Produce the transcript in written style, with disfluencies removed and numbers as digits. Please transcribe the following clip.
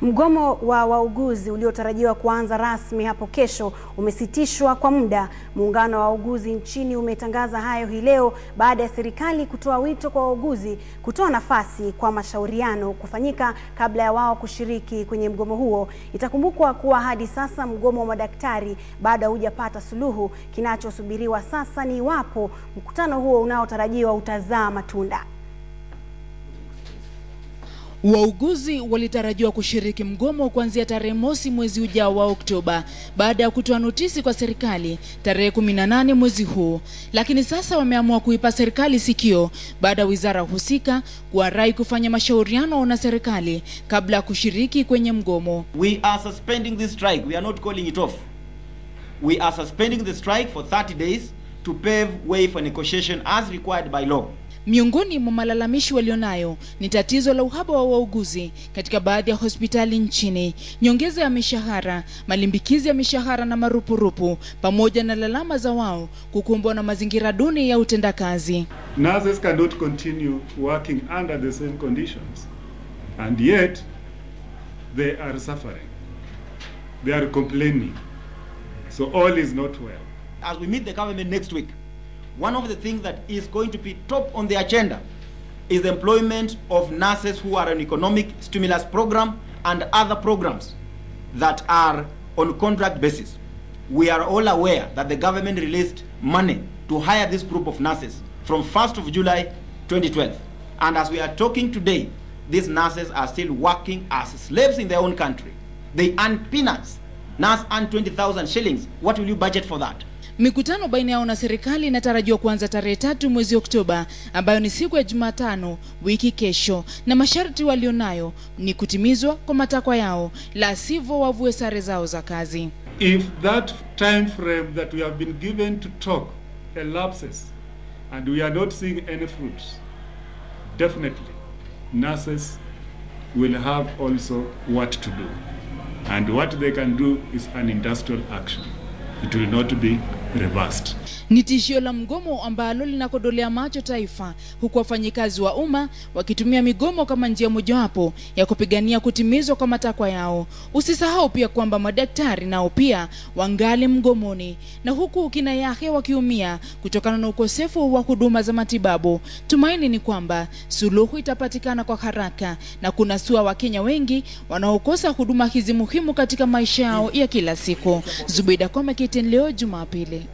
Mgomo wa wauguzi uliotarajiwa kuanza rasmi hapo kesho umesitishwa kwa muda. Muungano wa wauguzi nchini umetangaza hayo hii leo baada ya serikali kutoa wito kwa wauguzi kutoa nafasi kwa mashauriano kufanyika kabla ya wao kushiriki kwenye mgomo huo. Itakumbukwa kuwa hadi sasa mgomo wa madaktari bado hujapata suluhu. Kinachosubiriwa sasa ni iwapo mkutano huo unaotarajiwa utazaa matunda. Wauguzi walitarajiwa kushiriki mgomo kuanzia tarehe mosi mwezi ujao wa Oktoba baada ya kutoa notisi kwa serikali tarehe 18 mwezi huu, lakini sasa wameamua kuipa serikali sikio baada ya wizara husika kuwarai kufanya mashauriano na serikali kabla ya kushiriki kwenye mgomo. We are suspending this strike. We are not calling it off. We are suspending the strike for 30 days to pave way for negotiation as required by law. Miongoni mwa malalamishi walionayo ni tatizo la uhaba wa wauguzi katika baadhi ya hospitali nchini, nyongeza ya mishahara, malimbikizi ya mishahara na marupurupu, pamoja na lalama za wao kukumbwa na mazingira duni ya utendakazi. Nurses cannot continue working under the same conditions, and yet they are suffering. They are complaining. So all is not well. As we meet the government next week, one of the things that is going to be top on the agenda is the employment of nurses who are on economic stimulus program and other programs that are on contract basis. We are all aware that the government released money to hire this group of nurses from 1st of July 2012. And as we are talking today, these nurses are still working as slaves in their own country. They earn peanuts. Nurse earn 20,000 shillings. What will you budget for that? Mikutano baina yao na serikali inatarajiwa kuanza tarehe 3 mwezi Oktoba, ambayo ni siku ya Jumatano wiki kesho, na masharti walionayo ni kutimizwa kwa matakwa yao, la sivyo wavue sare zao za kazi. If that time frame that we have been given to talk elapses and we are not seeing any fruits, definitely nurses will have also what to do, and what they can do is an industrial action. It will not be reversed. Ni tishio la mgomo ambalo linakodolea macho taifa, huku wafanyikazi wa umma wakitumia migomo kama njia mojawapo ya kupigania kutimizwa kwa matakwa yao. Usisahau pia kwamba madaktari nao pia wangali mgomoni, na huku kina yake wakiumia kutokana na ukosefu wa huduma za matibabu. Tumaini ni kwamba suluhu itapatikana kwa haraka na kunasua Wakenya wengi wanaokosa huduma hizi muhimu katika maisha yao ya kila siku. Zubeda Kome, KTN leo Jumapili.